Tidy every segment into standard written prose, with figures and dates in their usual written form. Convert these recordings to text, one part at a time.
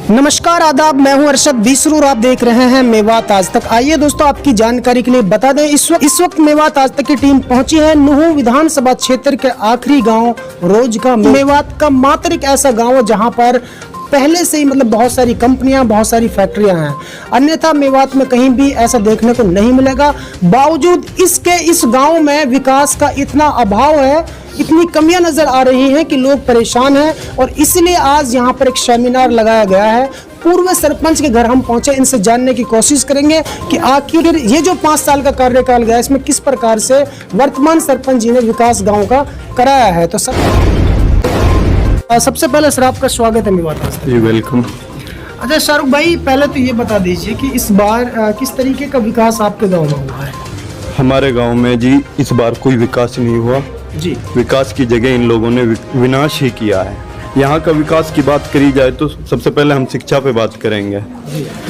नमस्कार आदाब, मैं हूं अरशद बीसरू और आप देख रहे हैं मेवात आज तक। आइए दोस्तों, आपकी जानकारी के लिए बता दें, इस वक्त मेवात आज तक की टीम पहुंची है नुहू विधानसभा क्षेत्र के आखिरी गांव रोज का। मेवात का मात्र एक ऐसा गांव है जहां पर पहले से ही बहुत सारी कंपनियां, बहुत सारी फैक्ट्रियां हैं। अन्यथा मेवात में कहीं भी ऐसा देखने को नहीं मिलेगा। बावजूद इसके इस गांव में विकास का इतना अभाव है, इतनी कमियां नजर आ रही हैं कि लोग परेशान हैं। और इसलिए आज यहां पर एक सेमिनार लगाया गया है। पूर्व सरपंच के घर हम पहुंचे, इनसे जानने की कोशिश करेंगे कि आखिर ये जो 5 साल का कार्यकाल गया, इसमें किस प्रकार से वर्तमान सरपंच जी ने विकास गाँव का कराया है। तो सबसे पहले सर आपका स्वागत है मेवात आज तक। वेलकम। अच्छा शाहरुख भाई, पहले तो ये बता दीजिए कि इस बार किस तरीके का विकास आपके गांव में हुआ है? हमारे गांव में जी इस बार कोई विकास नहीं हुआ जी। विकास की जगह इन लोगों ने विनाश ही किया है। यहाँ का विकास की बात करी जाए तो सबसे पहले हम शिक्षा पे बात करेंगे।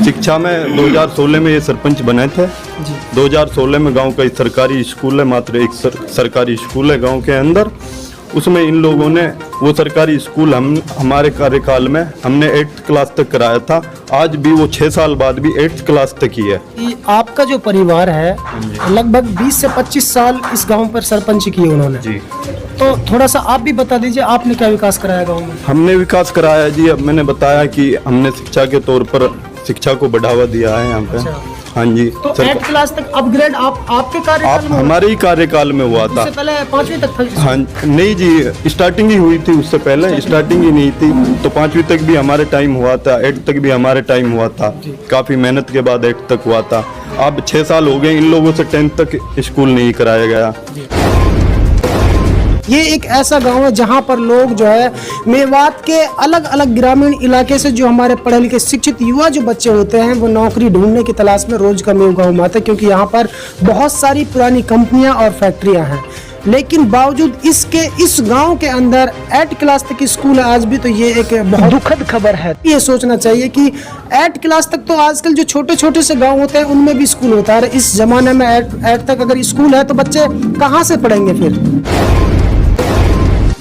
शिक्षा में 2016 में ये सरपंच बने थे। 2016 में गांव का एक सरकारी स्कूल है, मात्र एक सरकारी स्कूल है गांव के अंदर। उसमें इन लोगों ने वो सरकारी स्कूल हमारे कार्यकाल में हमने 8th क्लास तक कराया था। आज भी वो 6 साल बाद भी 8th क्लास तक ही है। आपका जो परिवार है लगभग 20 से 25 साल इस गांव पर सरपंच किए उन्होंने जी। तो थोड़ा सा आप भी बता दीजिए, आपने क्या विकास कराया गांव में? हमने विकास कराया जी। अब मैंने बताया कि हमने शिक्षा के तौर पर शिक्षा को बढ़ावा दिया है यहाँ पे। हाँ जी। तो 8th क्लास तक अपग्रेड आपके कार्यकाल में? हमारे ही कार्यकाल में हुआ था। उससे पहले 5वीं तक था? हाँ नहीं जी, स्टार्टिंग ही हुई थी, उससे पहले स्टार्टिंग ही नहीं थी। तो 5वीं तक भी हमारे टाइम हुआ था, 8th तक भी हमारे टाइम हुआ था। काफी मेहनत के बाद 8th तक हुआ था। अब 6 साल हो गए इन लोगों से 10th तक स्कूल नहीं कराया गया। ये एक ऐसा गांव है जहां पर लोग जो है मेवात के अलग अलग ग्रामीण इलाके से जो हमारे पढ़े लिखे शिक्षित युवा जो बच्चे होते हैं वो नौकरी ढूंढने की तलाश में रोज का मेव गाँव में आते हैं, क्योंकि यहाँ पर बहुत सारी पुरानी कंपनियां और फैक्ट्रियां हैं। लेकिन बावजूद इसके इस गांव के अंदर 8th क्लास तक स्कूल है आज भी। तो ये एक बहुत दुखद खबर है। ये सोचना चाहिए कि 8th क्लास तक तो आजकल जो छोटे छोटे से गांव होते हैं उनमें भी स्कूल होता है। इस जमाने में 8th तक अगर स्कूल है तो बच्चे कहाँ से पढ़ेंगे फिर?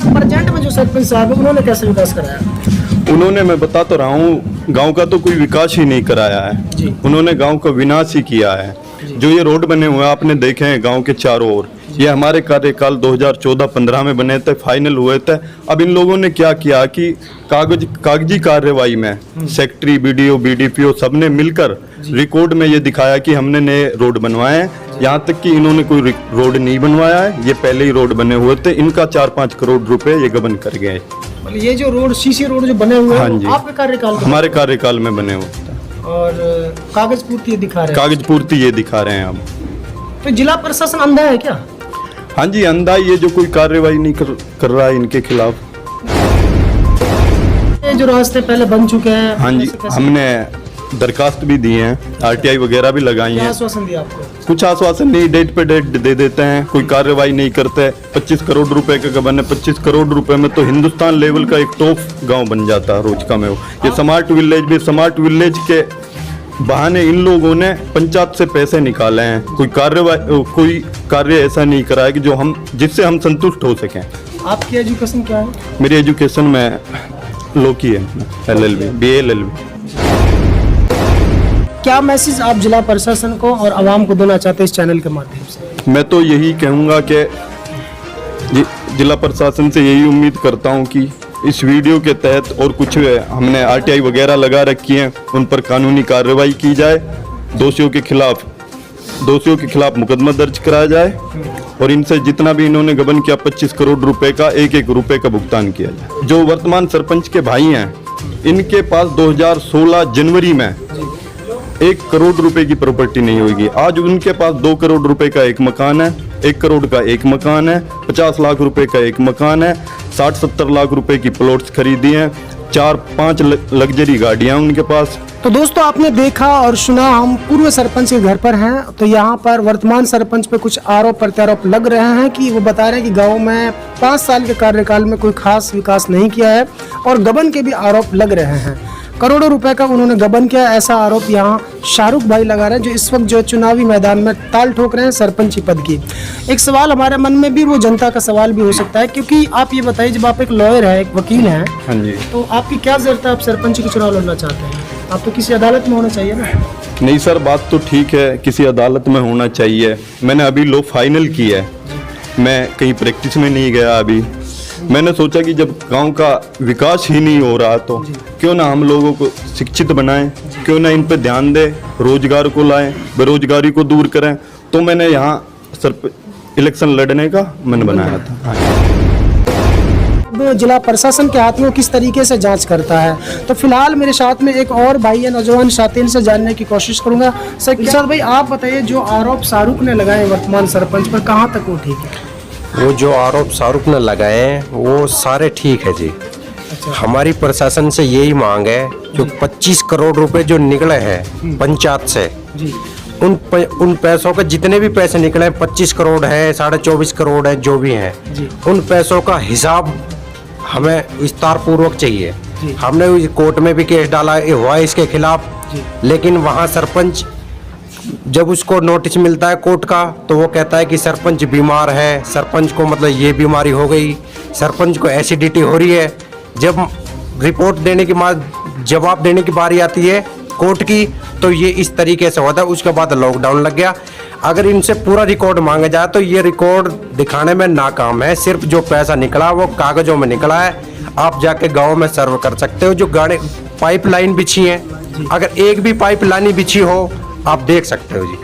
प्रेजेंट में जो सरपंच साहब है उन्होंने कैसे विकास कराया? उन्होंने, मैं बता तो रहा हूँ, गांव का तो कोई विकास ही नहीं कराया है। उन्होंने गांव का विनाश ही किया है। जो ये रोड बने हुए हैं आपने देखे हैं गांव के चारों ओर, ये हमारे कार्यकाल 2014-15 में बने थे, फाइनल हुए थे। अब इन लोगों ने क्या किया कि कागजी कार्यवाही में सेक्रेटरी, बीडीओ, बीडीपीओ सबने मिलकर रिकॉर्ड में ये दिखाया कि हमने नए रोड बनवाए हैं। यहाँ तक कि इन्होंने कोई रोड नहीं बनवाया है, ये पहले ही रोड बने हुए थे। इनका 4-5 करोड़ रुपए ये गबन कर गए। ये जो रोड, सीसी रोड जो बने हुए हैं, आपके कार्यकाल में? हमारे कार्यकाल में बने हुए थे। और कागज पूर्ति ये दिखा रहे हैं? कागज पूर्ति ये दिखा रहे हैं अब। तो जिला प्रशासन अंधा है क्या? हाँ जी, अंधा। ये जो कोई कार्रवाई नहीं कर रहा है इनके खिलाफ। ये जो रास्ते पहले बन चुके हैं, हाँ जी, हमने दरखास्त भी दी है, आरटीआई वगैरह भी लगाई है। आश्वासन दिया आपको? कुछ आश्वासन नहीं, डेट पे डेट दे देते हैं, कोई कार्रवाई नहीं करते। 25 करोड़ रुपए का गबन है। 25 करोड़ रुपए में तो हिंदुस्तान लेवल का एक टॉप गांव बन जाता है रोज का में। ये स्मार्ट विलेज भी, स्मार्ट विलेज के बहाने इन लोगों ने पंचायत से पैसे निकाले हैं। कोई कार्य ऐसा नहीं कराया कि जिससे हम संतुष्ट हो सकें। आपकी एजुकेशन क्या है? मेरी एजुकेशन में लॉ की है, LLB, BA LLB। क्या मैसेज आप जिला प्रशासन को और आवाम को देना चाहते हैं इस चैनल के माध्यम से? मैं तो यही कहूँगा कि जिला प्रशासन से यही उम्मीद करता हूँ कि इस वीडियो के तहत और कुछ हमने RTI वगैरह लगा रखी हैं, उन पर कानूनी कार्रवाई की जाए। दोषियों के खिलाफ मुकदमा दर्ज कराया जाए और इनसे जितना भी इन्होंने गबन किया 25 करोड़ रुपए का, 1-1 रुपए का भुगतान किया जाए। जो वर्तमान सरपंच के भाई हैं, इनके पास 2016 जनवरी में 1 करोड़ रुपए की प्रॉपर्टी नहीं होगी। आज उनके पास 2 करोड़ रुपए का एक मकान है, 1 करोड़ का एक मकान है, 50 लाख रुपए का एक मकान है, 60-70 लाख रुपए की प्लॉट्स खरीदी हैं, 4-5 लग्जरी गाड़ियां उनके पास। तो दोस्तों, आपने देखा और सुना, हम पूर्व सरपंच के घर पर हैं। तो यहाँ पर वर्तमान सरपंच पे कुछ आरोप प्रत्यारोप लग रहे हैं कि वो बता रहे हैं कि गाँव में 5 साल के कार्यकाल में कोई खास विकास नहीं किया है और गबन के भी आरोप लग रहे हैं। करोड़ों रुपए का उन्होंने गबन किया, ऐसा आरोप यहाँ शाहरुख भाई लगा रहे हैं, जो इस वक्त जो चुनावी मैदान में ताल ठोक रहे हैं सरपंची पद की। एक सवाल हमारे मन में भी, वो जनता का सवाल भी हो सकता है, क्योंकि आप ये बताइए, जब आप एक लॉयर है, एक वकील हैं, हाँ जी। तो आपकी क्या जरूरत है, आप सरपंच की चुनाव लड़ना चाहते हैं? आप तो किसी अदालत में होना चाहिए ना। नहीं सर, बात तो ठीक है, किसी अदालत में होना चाहिए। मैंने अभी लॉ फाइनल की है, मैं कहीं प्रैक्टिस में नहीं गया अभी। मैंने सोचा कि जब गांव का विकास ही नहीं हो रहा तो क्यों ना हम लोगों को शिक्षित बनाएं, क्यों ना इन पे ध्यान दें, रोजगार को लाएं, बेरोजगारी को दूर करें। तो मैंने यहाँ इलेक्शन लड़ने का मन बनाया था। जिला प्रशासन के हाथ में किस तरीके से जांच करता है, तो फिलहाल मेरे साथ में एक और भाई है नौजवान साथी, इनसे जानने की कोशिश करूंगा। सर भाई, आप बताइए, जो आरोप शाहरुख ने लगाए वर्तमान सरपंच पर, कहाँ तक वो ठीक है? वो जो आरोप शाहरुख ने लगाए हैं वो सारे ठीक है जी। हमारी प्रशासन से यही मांग है, जो 25 करोड़ रुपए जो निकले हैं पंचायत से, उन पैसों के जितने भी पैसे निकले हैं, 25 करोड़ है, 24.5 करोड़ है, जो भी हैं, उन पैसों का हिसाब हमें विस्तार पूर्वक चाहिए। हमने कोर्ट में भी केस डाला हुआ है इसके खिलाफ, लेकिन वहाँ सरपंच जब उसको नोटिस मिलता है कोर्ट का, तो वो कहता है कि सरपंच बीमार है, सरपंच को मतलब ये बीमारी हो गई, सरपंच को एसिडिटी हो रही है। जब रिपोर्ट देने के बाद जवाब देने की बारी आती है कोर्ट की, तो ये इस तरीके से होता है। उसके बाद लॉकडाउन लग गया। अगर इनसे पूरा रिकॉर्ड मांगा जाए तो ये रिकॉर्ड दिखाने में नाकाम है। सिर्फ जो पैसा निकला वो कागजों में निकला है। आप जाके गाँव में सर्व कर सकते हो। जो गाड़ी पाइपलाइन बिछी है, अगर एक भी पाइपलाइन बिछी हो, आप देख सकते हो जी।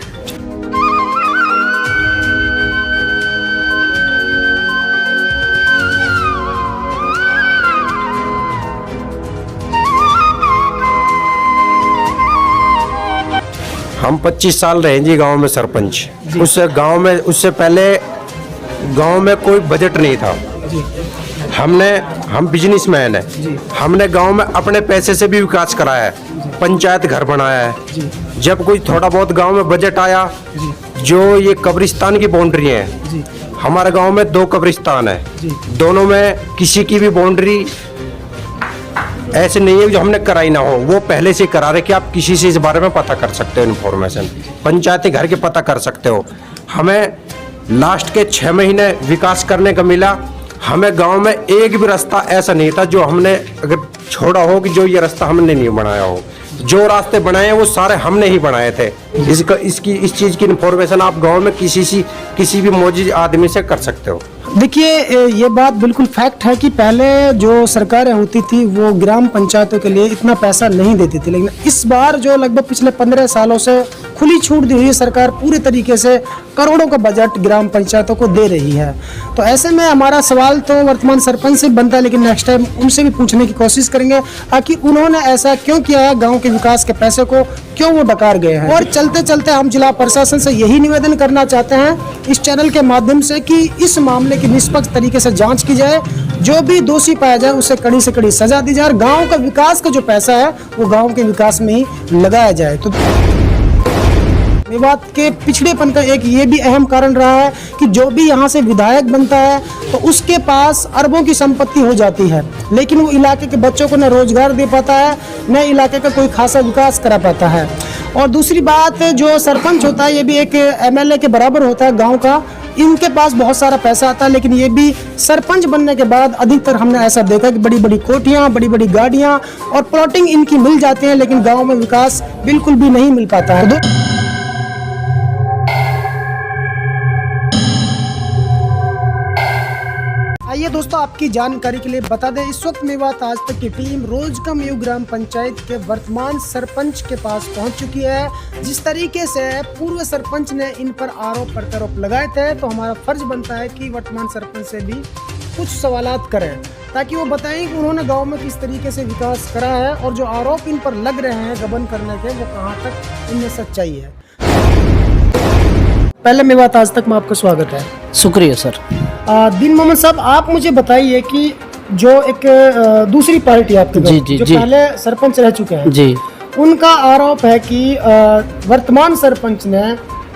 हम 25 साल रहे जी गांव में सरपंच। उससे पहले गांव में कोई बजट नहीं था। हम बिजनेसमैन है। हमने गांव में अपने पैसे से भी विकास कराया है, पंचायत घर बनाया है। जब कोई थोड़ा बहुत गांव में बजट आया, जो ये कब्रिस्तान की बाउंड्री है, हमारे गांव में 2 कब्रिस्तान है, दोनों में किसी की भी बाउंड्री ऐसे नहीं है जो हमने कराई ना हो। वो पहले से करा रहे कि आप किसी से इस बारे में पता कर सकते हो, इन्फॉर्मेशन पंचायती घर के पता कर सकते हो। हमें लास्ट के 6 महीने विकास करने का मिला। हमें गांव में एक भी रास्ता ऐसा नहीं था जो हमने अगर छोड़ा हो कि जो ये रास्ता हमने नहीं बनाया हो। जो रास्ते बनाए हैं वो सारे हमने ही बनाए थे। इस चीज़ की इन्फॉर्मेशन आप गांव में किसी भी मौजूद आदमी से कर सकते हो। देखिए, ये बात बिल्कुल फैक्ट है कि पहले जो सरकारें होती थी वो ग्राम पंचायतों के लिए इतना पैसा नहीं देती थी, लेकिन इस बार जो लगभग पिछले 15 सालों से खुली छूट दी हुई है, सरकार पूरे तरीके से करोड़ों का बजट ग्राम पंचायतों को दे रही है। तो ऐसे में हमारा सवाल तो वर्तमान सरपंच से बनता है, लेकिन नेक्स्ट टाइम उनसे भी पूछने की कोशिश करेंगे आखिर उन्होंने ऐसा क्यों किया है, गाँव के विकास के पैसे को क्यों वो डकार गए हैं। और चलते चलते हम जिला प्रशासन से यही निवेदन करना चाहते हैं इस चैनल के माध्यम से कि इस मामले की निष्पक्ष तरीके से जांच की जाए, जो भी दोषी पाया जाए उसे कड़ी से कड़ी सजा दी जाए और गांव का विकास का जो पैसा है वो गांव के विकास में ही लगाया जाए। तो मेवात के पिछड़ेपन का एक ये भी अहम कारण रहा है कि जो भी यहाँ से विधायक बनता है तो उसके पास अरबों की संपत्ति हो जाती है, लेकिन वो इलाके के बच्चों को न रोजगार दे पाता है, न इलाके का कोई खासा विकास करा पाता है। और दूसरी बात, जो सरपंच होता है ये भी एक एमएलए के बराबर होता है गांव का। इनके पास बहुत सारा पैसा आता है, लेकिन ये भी सरपंच बनने के बाद अधिकतर हमने ऐसा देखा कि बड़ी बड़ी कोठियाँ, बड़ी बड़ी गाड़ियाँ और प्लॉटिंग इनकी मिल जाती हैं, लेकिन गाँव में विकास बिल्कुल भी नहीं मिल पाता है। आइए दोस्तों, आपकी जानकारी के लिए बता दें, इस वक्त मेवात आज तक की टीम रोजकमयू ग्राम पंचायत के वर्तमान सरपंच के पास पहुंच चुकी है। जिस तरीके से पूर्व सरपंच ने इन पर आरोप प्रत्यारोप लगाए थे, तो हमारा फर्ज बनता है कि वर्तमान सरपंच से भी कुछ सवालात करें, ताकि वो बताएं कि उन्होंने गांव में किस तरीके से विकास करा है और जो आरोप इन पर लग रहे हैं गबन करने के, वो कहाँ तक इनमें सच्चाई है। पहले मेवात आज तक में आपका स्वागत है। शुक्रिया सर। दिन मोहम्मद साहब, आप मुझे बताइए कि जो एक दूसरी पार्टी आपके जो पहले सरपंच रह चुके हैं जी, उनका आरोप है कि वर्तमान सरपंच ने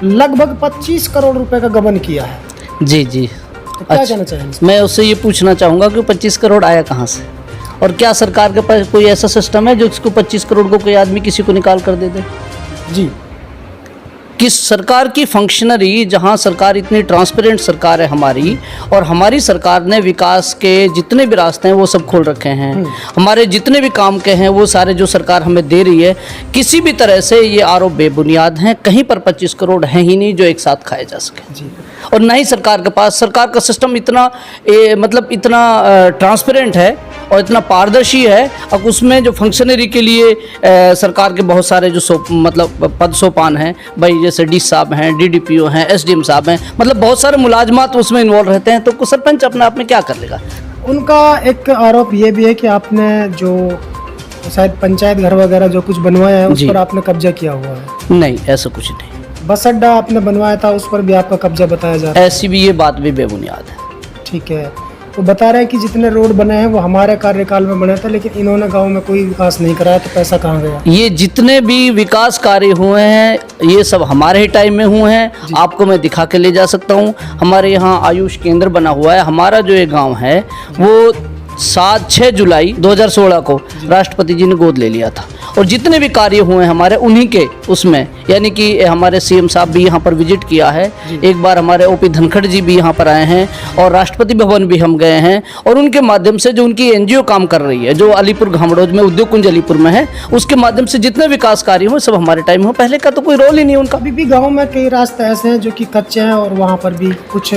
लगभग 25 करोड़ रुपए का गबन किया है। जी जी। तो क्या कहना चाहेंगे? मैं उससे ये पूछना चाहूँगा कि 25 करोड़ आया कहाँ से? और क्या सरकार के पास कोई ऐसा सिस्टम है जो इसको 25 करोड़ को कोई आदमी किसी को निकाल कर दे दे? जी। किस सरकार की फंक्शनरी, जहां सरकार इतनी ट्रांसपेरेंट सरकार है हमारी, और हमारी सरकार ने विकास के जितने भी रास्ते हैं वो सब खोल रखे हैं, हमारे जितने भी काम के हैं वो सारे जो सरकार हमें दे रही है, किसी भी तरह से ये आरोप बेबुनियाद हैं। कहीं पर 25 करोड़ हैं ही नहीं जो एक साथ खाए जा सके। जी। और ना ही सरकार के पास, सरकार का सिस्टम इतना मतलब इतना ट्रांसपेरेंट है और इतना पारदर्शी है। अब उसमें जो फंक्शनरी के लिए सरकार के बहुत सारे जो मतलब पद सोपान हैं, भाई जैसे डी साहब हैं, डीडीपीओ हैं, एसडीएम साहब हैं, मतलब बहुत सारे मुलाजमात उसमें इन्वॉल्व रहते हैं, तो सरपंच अपने आप में क्या कर लेगा? उनका एक आरोप ये भी है कि आपने जो शायद पंचायत घर वगैरह जो कुछ बनवाया है उस जी। पर आपने कब्जा किया हुआ है। नहीं, ऐसा कुछ नहीं। बस अड्डा आपने बनवाया था, उस पर भी आपका कब्जा बताया जा रहा है। ऐसी भी ये बात भी बेबुनियाद है। ठीक है, वो बता रहे हैं कि जितने रोड बने हैं वो हमारे कार्यकाल में बने थे, लेकिन इन्होंने गांव में कोई विकास नहीं कराया, तो पैसा कहाँ गया? ये जितने भी विकास कार्य हुए हैं ये सब हमारे ही टाइम में हुए हैं। आपको मैं दिखा के ले जा सकता हूँ। हमारे यहाँ आयुष केंद्र बना हुआ है। हमारा जो ये गांव है वो 6 जुलाई 2016 को राष्ट्रपति जी ने गोद ले लिया था, और जितने भी कार्य हुए हैं हमारे उन्हीं के उसमें, यानी कि हमारे सीएम साहब भी यहाँ पर विजिट किया है। एक बार हमारे ओपी धनखड़ जी भी यहाँ पर आए हैं, और राष्ट्रपति भवन भी हम गए हैं, और उनके माध्यम से जो उनकी एनजीओ काम कर रही है, जो अलीपुर घामड़ोज में उद्योग कुंज अलीपुर में है, उसके माध्यम से जितने विकास कार्य हुए सब हमारे टाइम में। पहले का तो कोई रोल ही नहीं उनका। अभी भी गांव में कई रास्ते ऐसे हैं जो कि कच्चे हैं, और वहाँ पर भी कुछ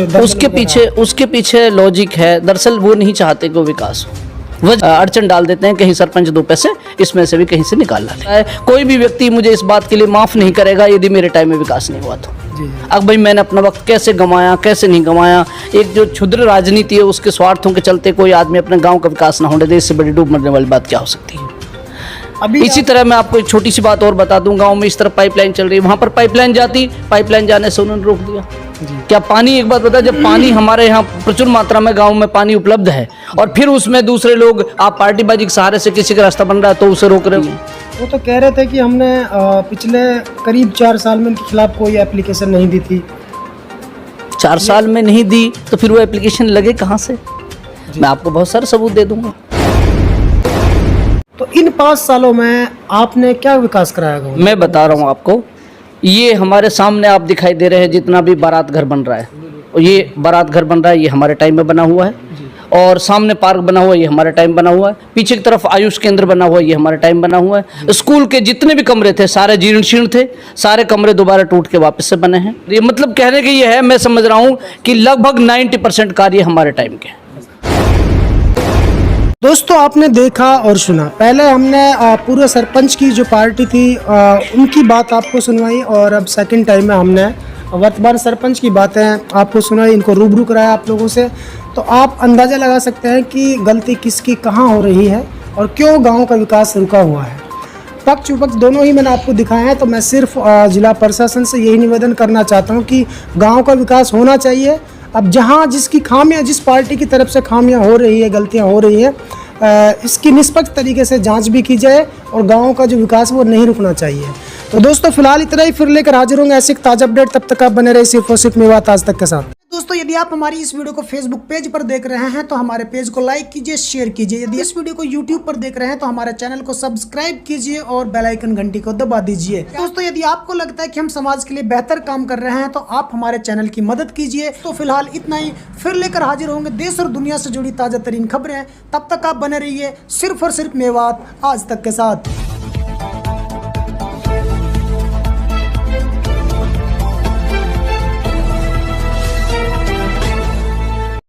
उसके पीछे लॉजिक है। दरअसल वो नहीं चाहते कि विकास हो, वो अड़चन डाल देते हैं, कहीं सरपंच 2 पैसे इसमें से भी कहीं से निकाल रहा है। कोई भी व्यक्ति मुझे इस बात के लिए माफ़ नहीं करेगा यदि मेरे टाइम में विकास नहीं हुआ तो। अब भाई मैंने अपना वक्त कैसे गंवाया, कैसे नहीं गंवाया। एक जो क्षुद्र राजनीति है उसके स्वार्थों के चलते कोई आदमी अपने गांव का विकास ना होने दे, इससे बड़ी डूब मरने वाली बात क्या हो सकती है? अभी इसी तरह मैं आपको एक छोटी सी बात और बता दूं। गांव में इस तरफ पाइपलाइन चल रही है, वहां पर पाइपलाइन जाती, पाइपलाइन जाने से उन्होंने रोक दिया। क्या पानी, एक बात बता, जब पानी हमारे यहाँ प्रचुर मात्रा में गांव में पानी उपलब्ध है, और फिर उसमें दूसरे लोग, आप पार्टीबाजी के सहारे से किसी का रास्ता बन रहा है तो उसे रोक रहे हो। वो तो कह रहे थे कि हमने पिछले करीब 4 साल में इनके खिलाफ कोई एप्लीकेशन नहीं दी थी। 4 साल में नहीं दी तो फिर वो एप्लीकेशन लगे कहाँ से? मैं आपको बहुत सारे सबूत दे दूंगा। तो इन 5 सालों में आपने क्या विकास कराया गाँव में? मैं बता रहा हूँ आपको, ये हमारे सामने आप दिखाई दे रहे हैं जितना भी बारात घर बन रहा है, और ये बारात घर बन रहा है, ये हमारे टाइम में बना हुआ है। और सामने पार्क बना हुआ है, ये हमारे टाइम बना हुआ है। पीछे की तरफ आयुष केंद्र बना हुआ है, ये हमारे टाइम बना हुआ है। स्कूल के जितने भी कमरे थे सारे जीर्ण शीर्ण थे, सारे कमरे दोबारा टूट के वापस से बने हैं। ये मतलब कहने की ये है, मैं समझ रहा हूँ कि लगभग 90% कार्य हमारे टाइम के। दोस्तों आपने देखा और सुना, पहले हमने पूर्व सरपंच की जो पार्टी थी उनकी बात आपको सुनवाई, और अब सेकंड टाइम में हमने वर्तमान सरपंच की बातें आपको सुनाई, इनको रूबरू कराया आप लोगों से। तो आप अंदाज़ा लगा सकते हैं कि गलती किसकी कहाँ हो रही है और क्यों गांव का विकास रुका हुआ है। पक्ष विपक्ष दोनों ही मैंने आपको दिखाए हैं। तो मैं सिर्फ जिला प्रशासन से यही निवेदन करना चाहता हूँ कि गाँव का विकास होना चाहिए। अब जहाँ जिसकी खामियां, जिस पार्टी की तरफ से खामियां हो रही है, गलतियां हो रही हैं, इसकी निष्पक्ष तरीके से जांच भी की जाए, और गाँव का जो विकास वो नहीं रुकना चाहिए। तो दोस्तों फिलहाल इतना ही, फिर लेकर हाजिर होंगे ऐसे ताज़ा अपडेट। तब तक आप बने रहे सिर्फ और सिर्फ मेवात आज तक के साथ। दोस्तों यदि आप हमारी इस वीडियो को फेसबुक पेज पर देख रहे हैं तो हमारे पेज को लाइक कीजिए, शेयर कीजिए। यदि इस वीडियो को यूट्यूब पर देख रहे हैं तो हमारे चैनल को सब्सक्राइब कीजिए और बेल आइकन घंटी को दबा दीजिए। दोस्तों यदि आपको लगता है कि हम समाज के लिए बेहतर काम कर रहे हैं तो आप हमारे चैनल की मदद कीजिए। तो फिलहाल इतना ही, फिर लेकर हाजिर होंगे देश और दुनिया से जुड़ी ताज़ा तरीन खबरें। तब तक आप बने रहिए सिर्फ और सिर्फ मेवात आज तक के साथ।